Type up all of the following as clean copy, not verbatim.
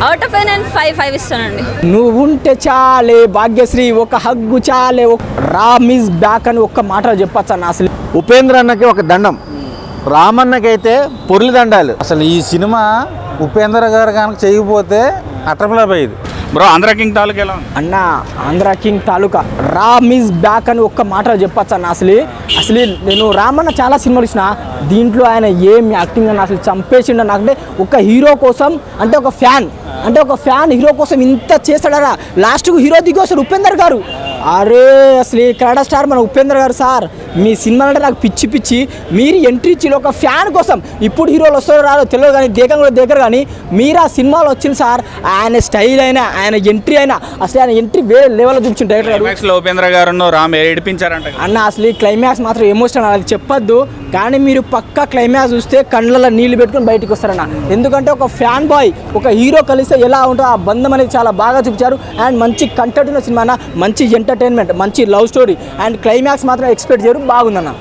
Out of నేను 5 ఇస్తానండి. నువ్వు ఉంటే చాలే భాగ్యశ్రీ, ఒక హగ్గు చాలే, రామ్ ఈజ్ బ్యాక్ అని ఒక్క మాట చెప్పచ్చు అన్న. అసలు ఉపేంద్ర అన్నకి ఒక దండం, రామన్నకైతే పొర్లి దండాలు. అసలు ఈ సినిమా ఉపేంద్ర గారు కనుక చేయకపోతే అట్టపలాపోయేది. బ్రో ఆంధ్ర కింగ్ తాలూకా ఎలా ఉంది అన్న? Andhra king taluka Ram is back అని ఒక్క మాట చెప్పచ్చు అన్న. అసలు నేను రామన్న చాలా సినిమాలు ఇచ్చిన, దీంట్లో ఆయన ఏం యాక్టింగ్ అన్న అసలు చంపేసిండ. నాకంటే ఒక హీరో కోసం అంటే ఒక ఫ్యాన్ హీరో కోసం ఇంత చేస్తాడరా. లాస్ట్కు హీరో దిగి వస్తారు ఉపేందర్ గారు. అరే అసలు కన్నడ స్టార్ మన ఉపేంద్ర గారు సార్, మీ సినిమా అంటే నాకు పిచ్చి. మీరు ఎంట్రీ ఇచ్చి ఒక ఫ్యాన్ కోసం, ఇప్పుడు హీరోలు వస్తారో రాదో తెలియదు కానీ దగ్గర కానీ మీరు ఆ సినిమాలో వచ్చింది సార్. ఆయన స్టైల్ అయినా, ఆయన ఎంట్రీ అయినా, అసలు ఆయన ఎంట్రీ వేరే లెవెల్లో చూపించింది డైరెక్టర్ గారు. ఉపేంద్ర గారు రామ్ ఏడిపించారంట అన్న. అసలు ఈ క్లైమాక్స్ మాత్రం ఎమోషనల్, అది చెప్పొద్దు కానీ మీరు పక్కా క్లైమాక్స్ చూస్తే కళ్ళల్లో నీళ్లు పెట్టుకుని బయటకు వస్తారన్న. ఎందుకంటే ఒక ఫ్యాన్ బాయ్ ఒక హీరో కలిస్తే ఎలా ఉంటుందో ఆ బంధం అనేది చాలా బాగా చూపించారు. అండ్ మంచి కంటెంట్ ఉన్న సినిమా అన్న, మంచి ఎంటర్టైన్మెంట్, మంచి లవ్ స్టోరీ అండ్ క్లైమాక్స్ మాత్రం ఎక్స్పెక్ట్ చేయరు, బాగుందన్న.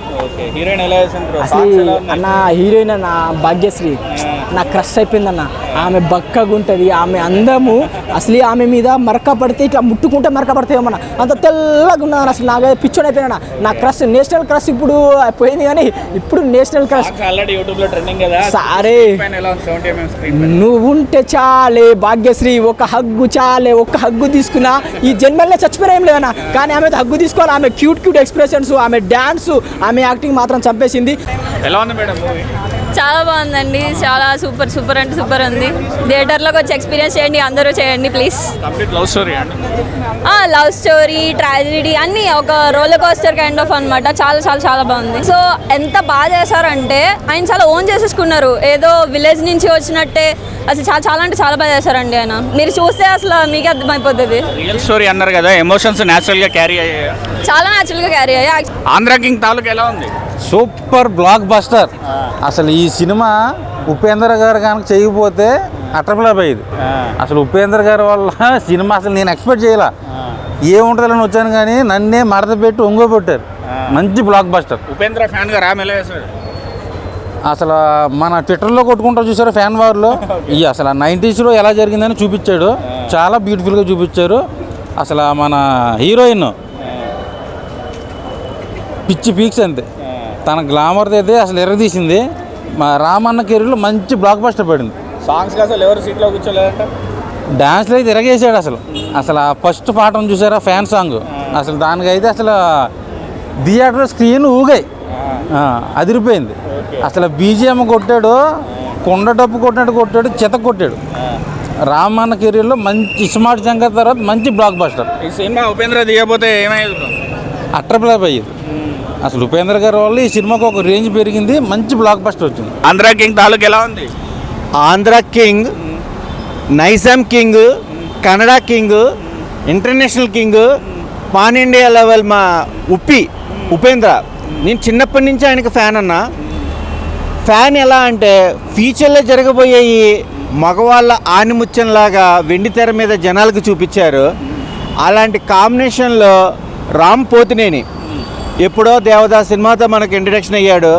అసలు అన్న హీరోయిన్ అన్న భాగ్యశ్రీ నాకు క్రష్ అయిపోయిందన్న. ఆమె బక్కగా ఉంటుంది, ఆమె అందము, అసలు ఆమె మీద మరక పడితే ఇట్లా ముట్టుకుంటే మరక పడతాయేమన్నా, అంత తెల్లగా ఉన్నదని అసలు నాకు పిచ్చోని అయిపోయినా. నా క్రష్, నేషనల్ క్రష్ ఇప్పుడు పోయింది కానీ ఇప్పుడు నేషనల్ క్రష్ సారే. నువ్వు ఉంటే చాలే భాగ్యశ్రీ, ఒక హగ్గు చాలే, ఒక హగ్గు తీసుకున్నా ఈ జన్మల్లో చచ్చిపోయినా ఏం లేదన్నా. కానీ ఆమె హగ్గు తీసుకోవాలి. ఆమె క్యూట్ ఎక్స్ప్రెషన్స్, ఆమె డ్యాన్స్, ఆమె యాక్టింగ్ మాత్రం చంపేసింది. ఎలా ఉంది మేడం? చాలా బాగుందండి, చాలా సూపర్ అంటే సూపర్ ఉంది. థియేటర్లోకి వచ్చి ఎక్స్పీరియన్స్ చేయండి, అందరూ చేయండి ప్లీజ్. లవ్ స్టోరీ అండి, లవ్ స్టోరీ, ట్రాజెడీ అన్నీ ఒక రోలర్ కోస్టర్ కైండ్ ఆఫ్ అనమాట. చాలా బాగుంది. సో ఎంత బాగా చేశారంటే ఆయన చాలా ఓన్ చేసేసుకున్నారు, ఏదో విలేజ్ నుంచి వచ్చినట్టే. అసలు చాలా అంటే చాలా బాగా చేశారండి ఆయన. మీరు చూస్తే అసలు మీకే అర్థమైపోతుంది. రియల్ స్టోరీ అన్నారు కదా, ఎమోషన్స్ న్యాచురల్గా క్యారీ అయ్యాయి, చాలా న్యాచురల్గా క్యారీ అయ్యాయి. ఆంధ్ర కింగ్ తాలూకా ఎలా ఉంది? Super block buster. అసలు ఈ సినిమా ఉపేంద్ర గారు కనుక చేయకపోతే అట్టపలాపోయేది. అసలు ఉపేంద్ర గారి వల్ల సినిమా అసలు నేను ఎక్స్పెక్ట్ చేయాల, ఏముంటుందని వచ్చాను కానీ నన్నే మడత పెట్టి ఒంగోబెట్టారు. మంచి బ్లాక్ బస్టర్. ఉపేంద్ర ఫ్యాన్ గా రామ్ ఎలా చేశాడు? అసలు మన ట్విట్టర్లో కొట్టుకుంటారు చూసారు ఫ్యాన్ వార్లో, అసలు 90s ఎలా జరిగిందని చూపించాడు, చాలా బ్యూటిఫుల్గా చూపించారు. అసలు మన హీరోయిన్ పిచ్చి పీక్స్ అంతే, తన గ్లామర్ అయితే అసలు ఎర్రదీసింది. మా రామన్న కెరీర్లో మంచి బ్లాక్ బస్టర్ పడింది. సాంగ్స్ అసలు ఎవరు సీట్లో కూర్చోలేదంట, డ్యాన్స్లో అయితే ఎరగేసాడు. అసలు ఆ ఫస్ట్ పాటను చూసారా ఫ్యాన్ సాంగ్, అసలు దానికైతే అసలు థియేటర్ స్క్రీన్ ఊగాయి, అదిరిపోయింది. అసలు బీజిఎం కొట్టాడు, కొండ డప్పు కొట్టాడు, చెత్త కొట్టాడు. రామన్న కెరీర్లో మంచి స్మార్ట్ శంకర్ తర్వాత మంచి బ్లాక్ బస్టర్. ఈ సినిమా ఉపేంద్ర దిగపోతే ఏమయ్యేది? అట్రప్లాప్ అయ్యేది. అసలు ఉపేంద్ర గారి వల్ల ఈ సినిమాకు ఒక రేంజ్ పెరిగింది, మంచి బ్లాక్ బస్టర్ వచ్చింది. ఆంధ్ర కింగ్ తాలూకా ఎలా ఉంది? Andhra king, Nizam king, Kannada king, international king, pan India level మా ఉపేంద్ర. నేను చిన్నప్పటి నుంచి ఆయనకు ఫ్యాన్ అన్న. ఫ్యాన్ ఎలా అంటే ఫ్యూచర్లో జరగబోయేవి మగవాళ్ళ ఆనిముత్యంలాగా వెండి తెర మీద జనాలకు చూపించారు. అలాంటి కాంబినేషన్లో రామ్ పోతినేని ఎప్పుడో దేవదాస్ సినిమాతో మనకు ఇంట్రడక్షన్ అయ్యాడు.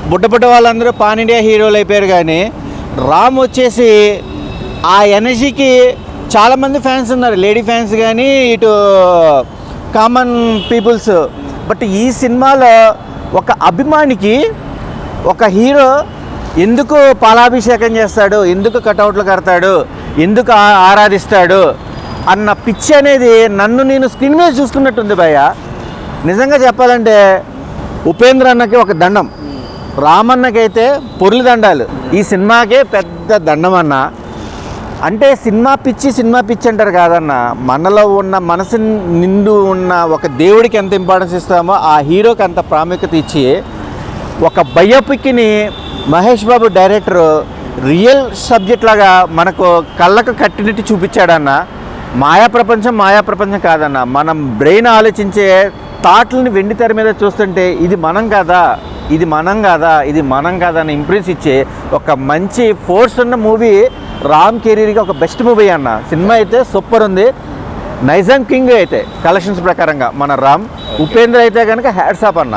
బుడ్డ వాళ్ళందరూ పాన్ ఇండియా హీరోలు అయిపోయారు. కానీ రామ్ వచ్చేసి ఆ ఎనర్జీకి చాలామంది ఫ్యాన్స్ ఉన్నారు, లేడీ ఫ్యాన్స్ కానీ ఇటు కామన్ పీపుల్స్. బట్ ఈ సినిమాలో ఒక అభిమానికి ఒక హీరో ఎందుకు పాలాభిషేకం చేస్తాడు, ఎందుకు కటౌట్లు కడతాడు, ఎందుకు ఆరాధిస్తాడు అన్న పిచ్చి అనేది నన్ను నేను స్క్రీన్ మీద చూసుకున్నట్టుంది భయ్య. నిజంగా చెప్పాలంటే ఉపేంద్ర అన్నకి ఒక దండం, రామన్నకైతే పొర్లి దండాలు. ఈ సినిమాకే పెద్ద దండం అన్న. అంటే సినిమా పిచ్చి అంటారు కాదన్న, మనలో ఉన్న మనసు నిండు ఉన్న ఒక దేవుడికి ఎంత ఇంపార్టెన్స్ ఇస్తామో ఆ హీరోకి అంత ప్రాముఖ్యత ఇచ్చి ఒక బయోపిక్ని Mahesh Babu director real subject లాగా మనకు కళ్ళకు కట్టినట్టు చూపించాడన్న. మాయా ప్రపంచం కాదన్న, మనం బ్రెయిన్ ఆలోచించే థాట్లని వెండి తెర మీద చూస్తుంటే ఇది మనం కాదా అని ఇంప్రెస్ ఇచ్చే ఒక మంచి ఫోర్స్ ఉన్న మూవీ రామ్ కెరీర్కి ఒక బెస్ట్ మూవీ అన్న. సినిమా అయితే సూపర్ ఉంది. నైజాం కింగ్ అయితే కలెక్షన్స్ ప్రకారంగా మన రామ్, ఉపేంద్ర అయితే కనుక హ్యాట్స్ ఆఫ్ అన్న.